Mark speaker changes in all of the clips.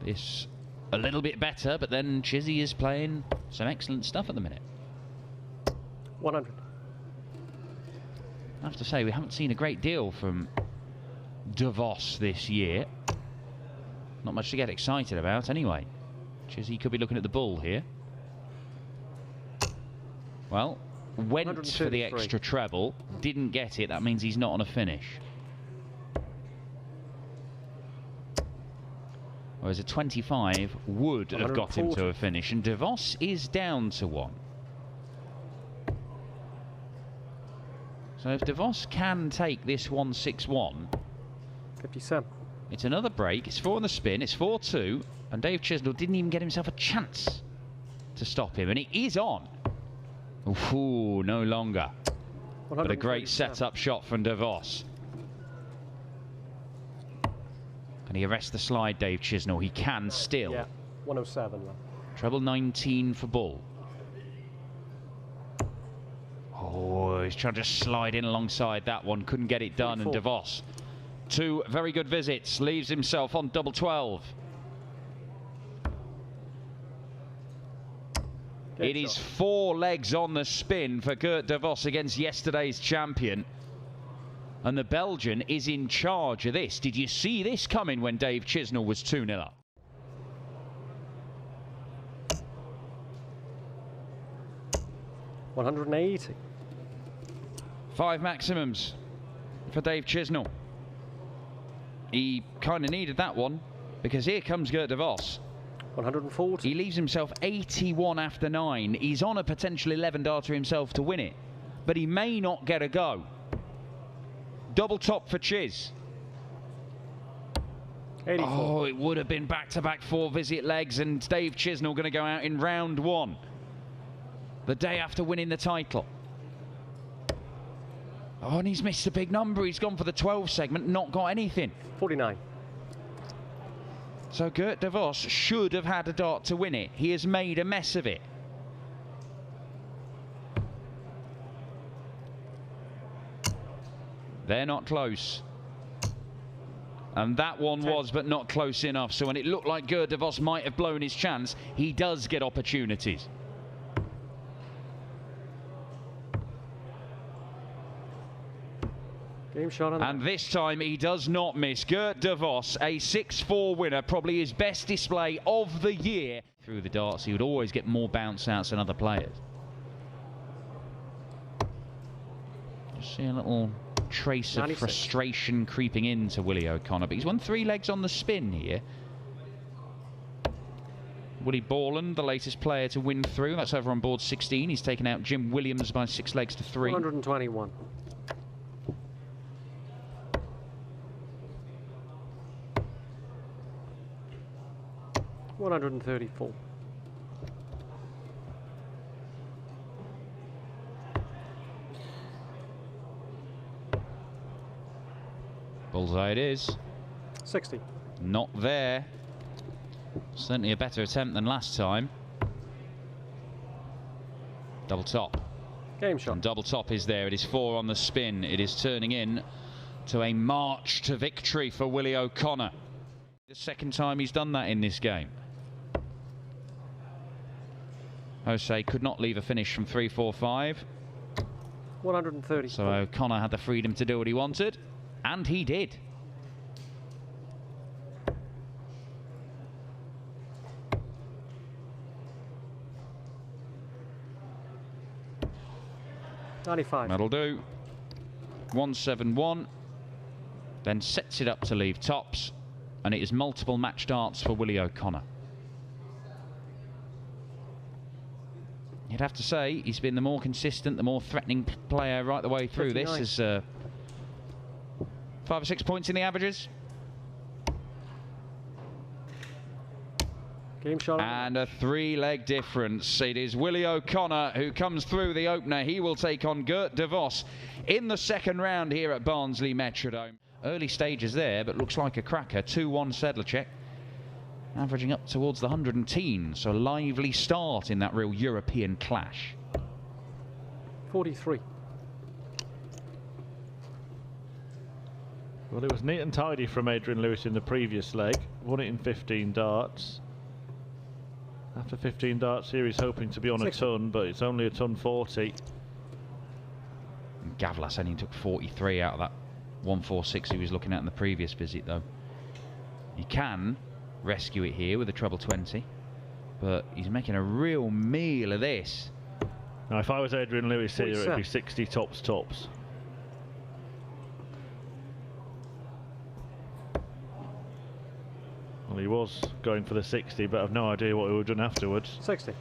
Speaker 1: This a little bit better, but then Chizzy is playing some excellent stuff at the minute.
Speaker 2: 100.
Speaker 1: I have to say, we haven't seen a great deal from DeVos this year. Not much to get excited about anyway. Chizzy could be looking at the bull here. Well, went for the extra treble, didn't get it. That means he's not on a finish. Whereas a 25 would have got him to a finish, and DeVos is down to 1. So if DeVos can take this 161,
Speaker 2: 57. It's
Speaker 1: another break. It's 4 on the spin. It's 4-2, and Dave Chisnell didn't even get himself a chance to stop him, and it is on. Ooh, no longer. But a great setup shot from DeVos. Can he arrest the slide, Dave Chisnell? He can still.
Speaker 2: Yeah, 107.
Speaker 1: Treble 19 for bull. Oh, he's trying to slide in alongside that one. Couldn't get it done, 24. And DeVos, 2 very good visits, leaves himself on double 12. It is 4 legs on the spin for Gert DeVos against yesterday's champion. And the Belgian is in charge of this. Did you see this coming when Dave Chisnell was 2-0 up?
Speaker 2: $180.
Speaker 1: 5 maximums for Dave Chisnell. He kind of needed that one, because here comes Gert DeVos.
Speaker 2: 140.
Speaker 1: He leaves himself 81 after 9. He's on a potential 11 darter himself to win it, but he may not get a go. Double top for Chiz.
Speaker 2: 84.
Speaker 1: Oh, it would have been back-to-back 4 visit legs, and Dave Chisnell going to go out in round 1. The day after winning the title. Oh, and he's missed a big number. He's gone for the 12 segment, not got anything.
Speaker 2: 49.
Speaker 1: So Gert DeVos should have had a dart to win it. He has made a mess of it. They're not close. And that one
Speaker 2: 10.
Speaker 1: was, but not close enough. So when it looked like Gert DeVos might have blown his chance, he does get opportunities.
Speaker 2: Game shot on
Speaker 1: and this time he does not miss. Gert DeVos, a 6-4 winner, probably his best display of the year. Through the darts, he would always get more bounce outs than other players. Just see a little trace of
Speaker 2: 96.
Speaker 1: frustration creeping into Willie O'Connor, but he's won 3 legs on the spin here. Willie Borland, the latest player to win through. That's over on board 16. He's taken out Jim Williams by 6 legs to 3.
Speaker 2: 121. $134.
Speaker 1: Bullseye it is.
Speaker 2: 60.
Speaker 1: Not there. Certainly a better attempt than last time. Double top.
Speaker 2: Game shot.
Speaker 1: And double top is there. It is 4 on the spin. It is turning in to a march to victory for Willie O'Connor. The second time he's done that in this game. Jose could not leave a finish from 3-4-5.
Speaker 2: 130.
Speaker 1: So O'Connor had the freedom to do what he wanted, and he did.
Speaker 2: $95.
Speaker 1: That'll do. 171. Then sets it up to leave tops, and it is multiple match darts for Willie O'Connor. You'd have to say he's been the more consistent, the more threatening player right the way through
Speaker 2: 59.
Speaker 1: this. Is 5 or 6 points in the averages.
Speaker 2: Game shot.
Speaker 1: And a 3-leg difference. It is Willie O'Connor who comes through the opener. He will take on Gert DeVos in the second round here at Barnsley Metrodome. Early stages there, but looks like a cracker. 2-1 Sedlacek. Averaging up towards the 110, so a lively start in that real European clash.
Speaker 2: 43.
Speaker 3: Well, it was neat and tidy from Adrian Lewis in the previous leg. Won it in 15 darts. After 15 darts here, he's hoping to be on
Speaker 2: 60.
Speaker 3: a ton, but it's only a ton 40.
Speaker 1: And Gavlas only took 43 out of that 146 he was looking at in the previous visit, though. He can rescue it here with a treble 20, but he's making a real meal of this.
Speaker 3: Now, if I was Adrian Lewis here,
Speaker 2: 47.
Speaker 3: it'd be 60 tops. Well, he was going for the 60, but I've no idea what he would have done afterwards.
Speaker 2: 60.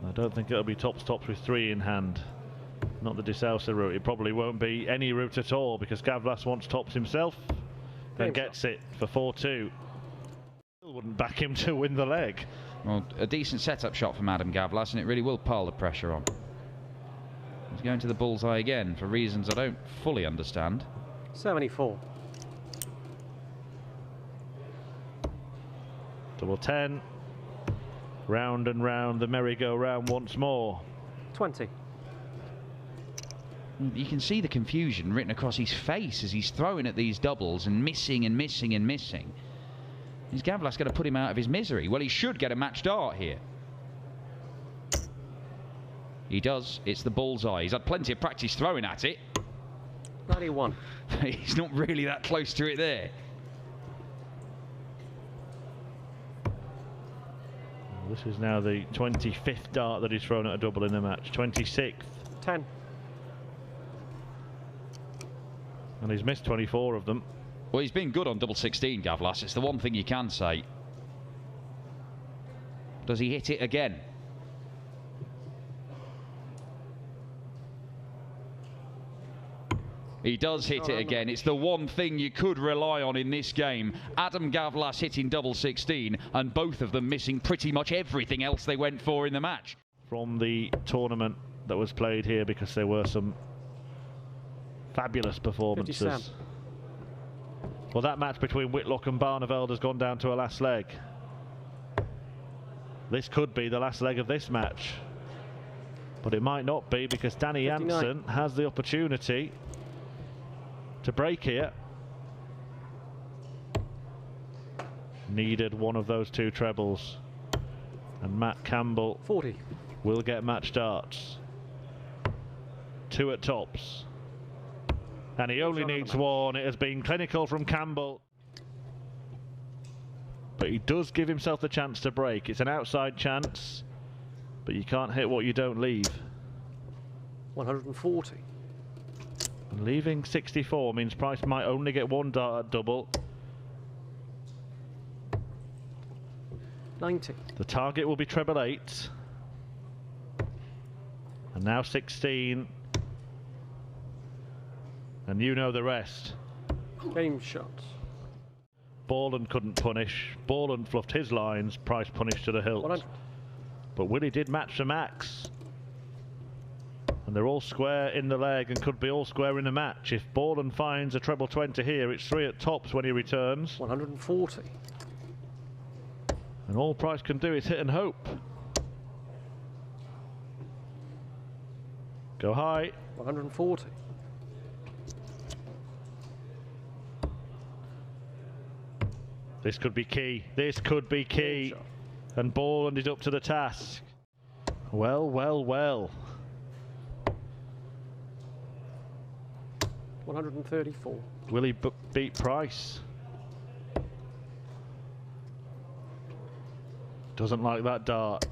Speaker 3: I don't think it'll be tops with 3 in hand. Not the Disausa route. It probably won't be any route at all because Gavlas wants tops himself and gets it for 4-2. Still wouldn't back him to win the leg.
Speaker 1: Well, a decent setup shot from Adam Gavlas, and it really will pile the pressure on. He's going to the bullseye again for reasons I don't fully understand.
Speaker 2: 74.
Speaker 3: Double 10. Round and round the merry-go-round once more.
Speaker 2: 20.
Speaker 1: You can see the confusion written across his face as he's throwing at these doubles and missing and missing and missing. Is Gavlas going to put him out of his misery? Well, he should get a match dart here. He does. It's the bullseye. He's had plenty of practice throwing at it.
Speaker 2: 91.
Speaker 1: He's not really that close to it there.
Speaker 3: This is now the 25th dart that he's thrown at a double in the match. 26th.
Speaker 2: 10.
Speaker 3: And he's missed 24 of them.
Speaker 1: Well, he's been good on double 16, Gavlas. It's the one thing you can say. Does he hit it again? He does hit it again. It's the one thing you could rely on in this game. Adam Gavlas hitting double 16, and both of them missing pretty much everything else they went for in the match.
Speaker 3: From the tournament that was played here, because there were some fabulous performances.
Speaker 2: 57.
Speaker 3: Well, that match between Whitlock and Barneveld has gone down to a last leg. This could be the last leg of this match, but it might not be because Danny
Speaker 2: 59.
Speaker 3: Jansen has the opportunity to break here. Needed one of those 2 trebles, and Matt Campbell
Speaker 2: 40.
Speaker 3: will get match darts. 2 at tops. And he only needs 1. It has been clinical from Campbell. But he does give himself the chance to break. It's an outside chance, but you can't hit what you don't leave.
Speaker 2: 140.
Speaker 3: And leaving 64 means Price might only get 1 dart at double.
Speaker 2: 90.
Speaker 3: The target will be treble 8. And now 16. And you know the rest.
Speaker 2: Game shot.
Speaker 3: Borland couldn't punish. Borland fluffed his lines. Price punished to the hilt.
Speaker 2: 100.
Speaker 3: But Willie did match the max. And they're all square in the leg and could be all square in the match. If Borland finds a treble 20 here, it's 3 at tops when he returns.
Speaker 2: 140.
Speaker 3: And all Price can do is hit and hope. Go high.
Speaker 2: 140.
Speaker 3: This could be key. This could be key. And Borland is up to the task. Well, well, well.
Speaker 2: 134.
Speaker 3: Will he beat Price? Doesn't like that dart.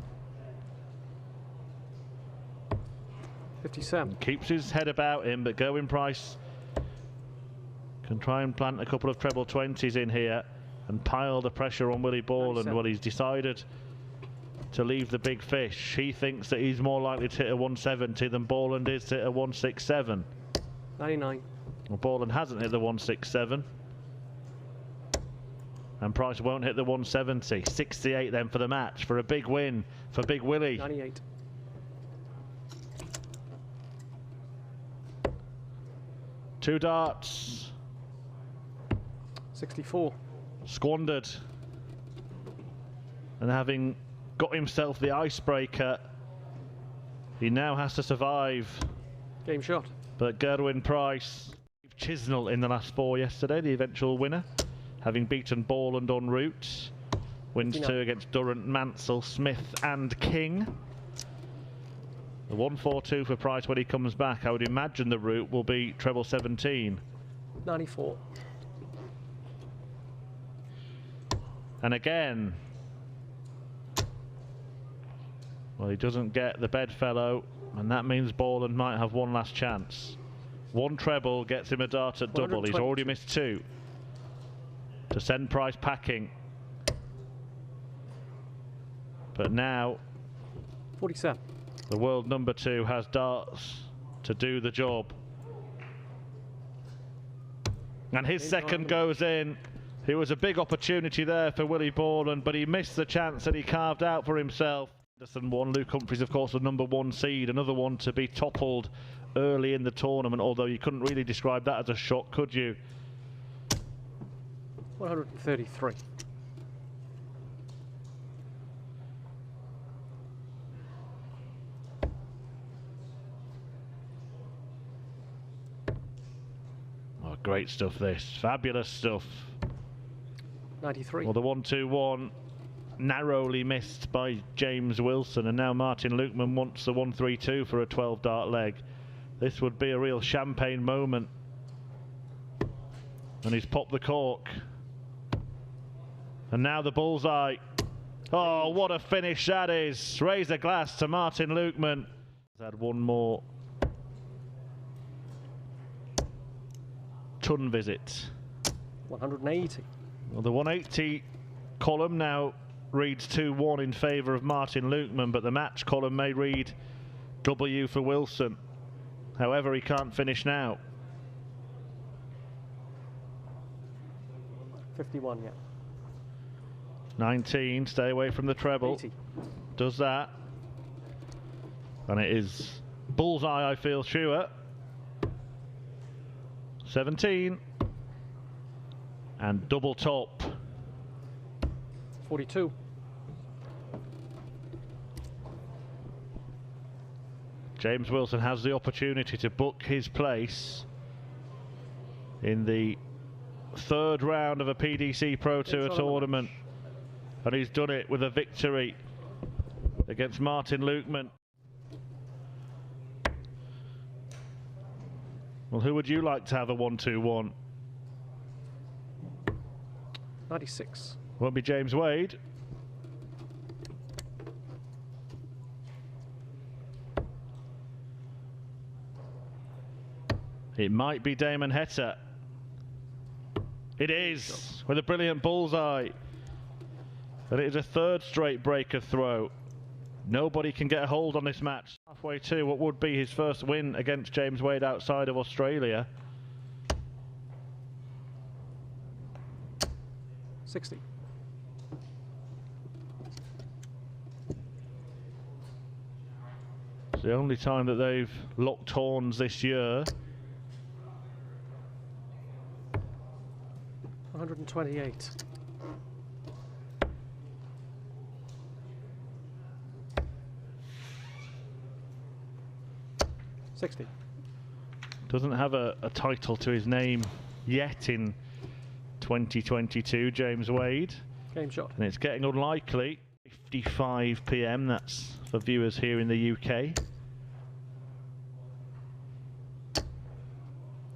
Speaker 2: 57.
Speaker 3: Keeps his head about him, but Gerwin Price can try and plant a couple of treble 20s in here and pile the pressure on Willie Borland. Well, he's decided to leave the big fish. He thinks that he's more likely to hit a 170 than Borland is to hit a 167.
Speaker 2: 99.
Speaker 3: Well, Borland hasn't hit the 167. And Price won't hit the 170. 68 then for the match, for a big win for Big Willie.
Speaker 2: 98.
Speaker 3: Two darts.
Speaker 2: 64.
Speaker 3: Squandered. And having got himself the icebreaker, he now has to survive.
Speaker 2: Game shot.
Speaker 3: But Gerwin Price Chisnell in the last 4 yesterday, the eventual winner, having beaten Borland en route. Wins 2 against Durrant, Mansell, Smith and King. The 142 for Price when he comes back. I would imagine the route will be treble 17.
Speaker 2: 94.
Speaker 3: And again, well, he doesn't get the bedfellow, and that means Borland might have one last chance. 1 treble gets him a dart at double. He's already missed 2 to send Price packing. But now
Speaker 2: 47.
Speaker 3: the world number 2 has darts to do the job. And his second goes in. It was a big opportunity there for Willie Borland, but he missed the chance that he carved out for himself. Anderson won. Luke Humphries, of course, the number 1 seed, another one to be toppled early in the tournament, although you couldn't really describe that as a shock, could you?
Speaker 2: 133.
Speaker 3: Oh, great stuff this. Fabulous stuff.
Speaker 2: 93.
Speaker 3: Well, the 1-2-1 narrowly missed by James Wilson, and now Martin Lukeman wants the 1-3-2 for a 12 dart leg. This would be a real champagne moment. And he's popped the cork. And now the bullseye. Oh, what a finish that is. Raise a glass to Martin Lukeman. He's had one more ton visit.
Speaker 2: 180.
Speaker 3: Well, the 180 column now reads 2-1 in favour of Martin Lukeman, but the match column may read W for Wilson. However, he can't finish now.
Speaker 2: 51, yeah.
Speaker 3: 19, stay away from the treble.
Speaker 2: 80.
Speaker 3: Does that. And it is bullseye, I feel sure. 17. And double top.
Speaker 2: 42.
Speaker 3: James Wilson has the opportunity to book his place in the 3rd round of a PDC Pro Tour tournament, and he's done it with a victory against Martin Lukeman. Well, who would you like to have a 1-2-1?
Speaker 2: 96.
Speaker 3: Won't be James Wade. It might be Damon Heta. It is, with a brilliant bullseye. And it is a 3rd straight breaker throw. Nobody can get a hold on this match. Halfway to what would be his first win against James Wade outside of Australia.
Speaker 2: 60.
Speaker 3: It's the only time that they've locked horns this year.
Speaker 2: 128. $60.
Speaker 3: Doesn't have a title to his name yet in 2022, James Wade.
Speaker 2: Game shot.
Speaker 3: And it's getting unlikely. 55 PM, that's for viewers here in the UK.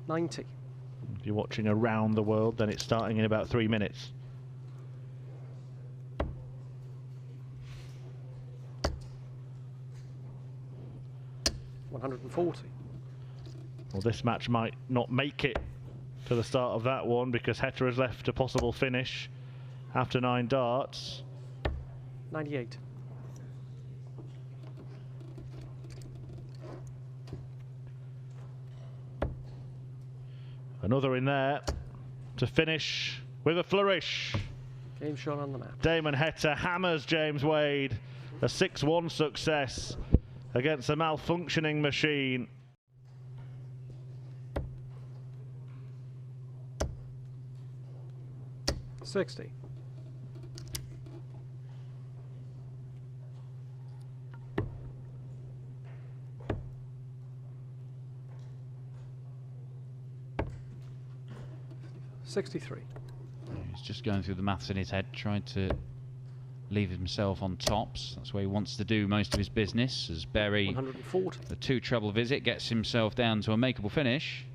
Speaker 2: 90.
Speaker 3: If you're watching around the world, then it's starting in about 3 minutes.
Speaker 2: $140.
Speaker 3: Well, this match might not make it to the start of that one because Heta has left a possible finish after 9 darts.
Speaker 2: 98.
Speaker 3: Another in there to finish with a flourish.
Speaker 2: Game shot on the map.
Speaker 3: Damon Heta hammers James Wade. A 6-1 success against a malfunctioning machine.
Speaker 2: $60. 63.
Speaker 1: He's just going through the maths in his head, trying to leave himself on tops. That's where he wants to do most of his business, as Berry,
Speaker 2: 140.
Speaker 1: the 2 treble visit, gets himself down to a makeable finish.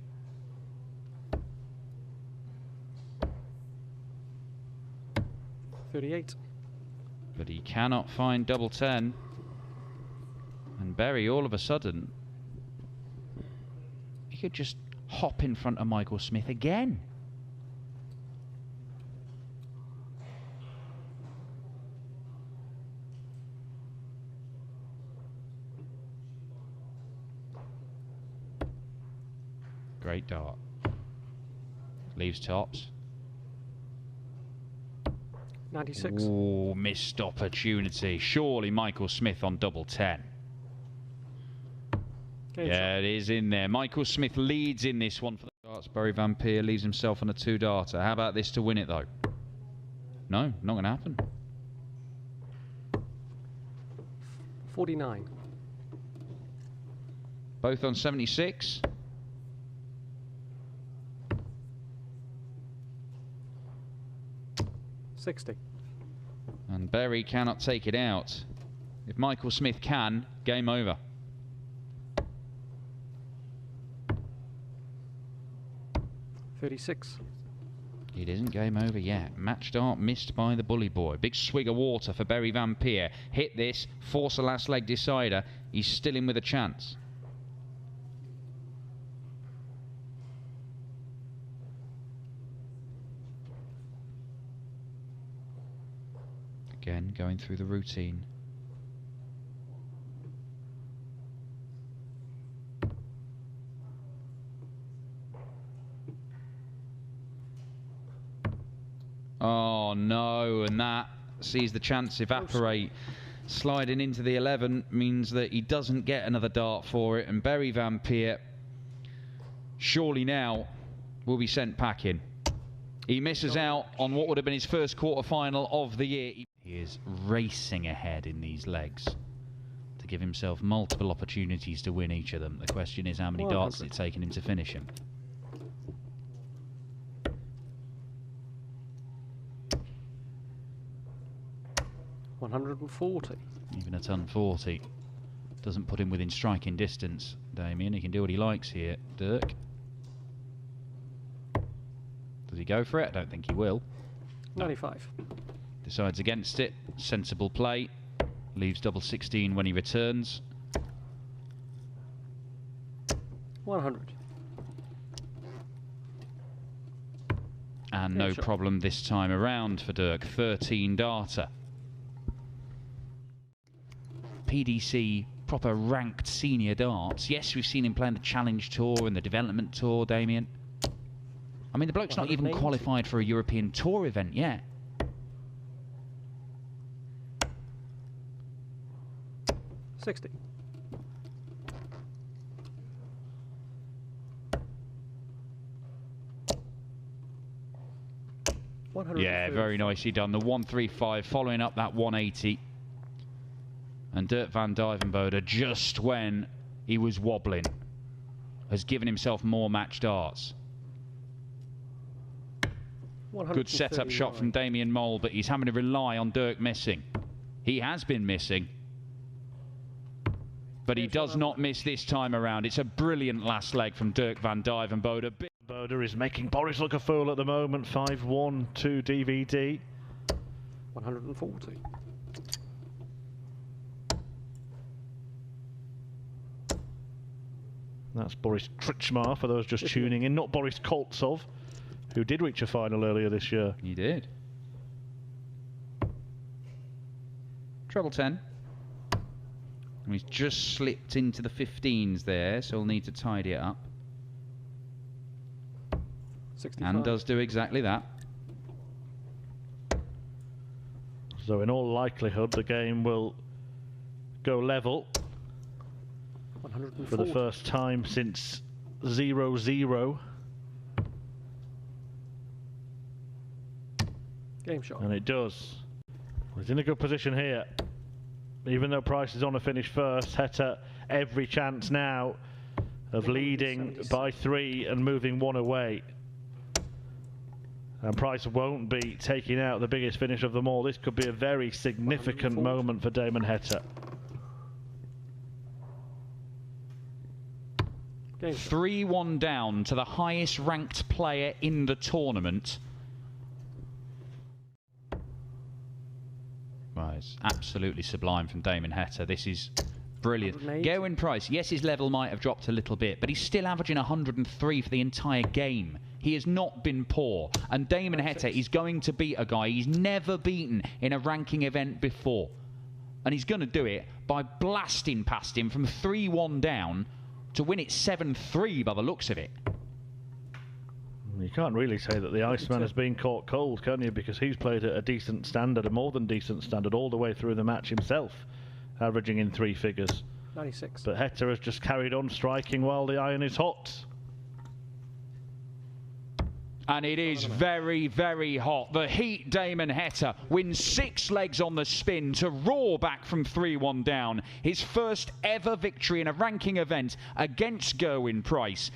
Speaker 2: $38.
Speaker 1: But he cannot find double 10. And Berry, all of a sudden, he could just hop in front of Michael Smith again. Great dart. Leaves tops.
Speaker 2: 96.
Speaker 1: Ooh, missed opportunity. Surely Michael Smith on double 10. Yeah, it is in there. Michael Smith leads in this one for the darts. Barry Van Peer leaves himself on a 2-darter. How about this to win it, though? No, not going to happen.
Speaker 2: 49.
Speaker 1: Both on 76.
Speaker 2: $60.
Speaker 1: And Berry cannot take it out. If Michael Smith can, game over.
Speaker 2: $36.
Speaker 1: It isn't game over yet. Match dart missed by the bully boy. Big swig of water for Berry Van Peer. Hit this, force a last leg decider. He's still in with a chance. Again, going through the routine. Oh no, and that sees the chance evaporate. Sliding into the 11 means that he doesn't get another dart for it, and Berry Van Peer surely now will be sent packing. He misses out on what would have been his first quarter-final of the year. He is racing ahead in these legs to give himself multiple opportunities to win each of them. The question is, how many darts it's taken him to finish him.
Speaker 2: $140.
Speaker 1: Even a ton 40 doesn't put him within striking distance. Damien, he can do what he likes here. Dirk. Does he go for it? I don't think he will.
Speaker 2: 95.
Speaker 1: Decides against it. Sensible play. Leaves double 16 when he returns.
Speaker 2: 100.
Speaker 1: And no problem this time around for Dirk. 13-darter. PDC, proper ranked senior darts. Yes, we've seen him playing the Challenge Tour and the Development Tour, Damien. I mean, the bloke's not even qualified for a European Tour event yet.
Speaker 2: $60.
Speaker 1: Yeah, very nicely done. The 135 following up that 180. And Dirk van Dijvenbode, just when he was wobbling, has given himself more match darts. Good setup shot from Damien Mole, but he's having to rely on Dirk missing. He has been missing, but he does not miss this time around. It's a brilliant last leg from Dirk van Dijvenbode.
Speaker 3: Boda is making Boris look a fool at the moment. 5-1 to DVD.
Speaker 2: 140.
Speaker 3: That's Boris Tritschmar, for those just tuning in, not Boris Koltsov, who did reach a final earlier this year.
Speaker 1: He did. Treble 10. And he's just slipped into the 15s there, so he'll need to tidy it up.
Speaker 2: 65.
Speaker 1: And does do exactly that.
Speaker 3: So in all likelihood, the game will go level.
Speaker 2: 140.
Speaker 3: For the first time since 0-0.
Speaker 2: Game shot.
Speaker 3: And it does. He's in a good position here. Even though Price is on to finish first, Heta every chance now of leading by 3 and moving 1 away. And Price won't be taking out the biggest finish of them all. This could be a very significant moment for Damon Heta.
Speaker 2: Game
Speaker 1: 3-1 down to the highest ranked player in the tournament. Well, it's absolutely sublime from Damon Heta. This is brilliant.
Speaker 2: 180.
Speaker 1: Gerwyn Price, yes, his level might have dropped a little bit, but he's still averaging 103 for the entire game. He has not been poor. And Damon Heta is going to beat a guy he's never beaten in a ranking event before. And he's going to do it by blasting past him from 3-1 down to win it 7-3 by the looks of it.
Speaker 3: You can't really say that the Iceman has been caught cold, can you? Because he's played at a decent standard, a more than decent standard, all the way through the match himself, averaging in 3 figures.
Speaker 2: 96.
Speaker 3: But Heta has just carried on striking while the iron is hot.
Speaker 1: And it is very, very hot. The Heat Damon Heta wins 6 legs on the spin to roar back from 3-1 down. His first ever victory in a ranking event against Gerwyn Price.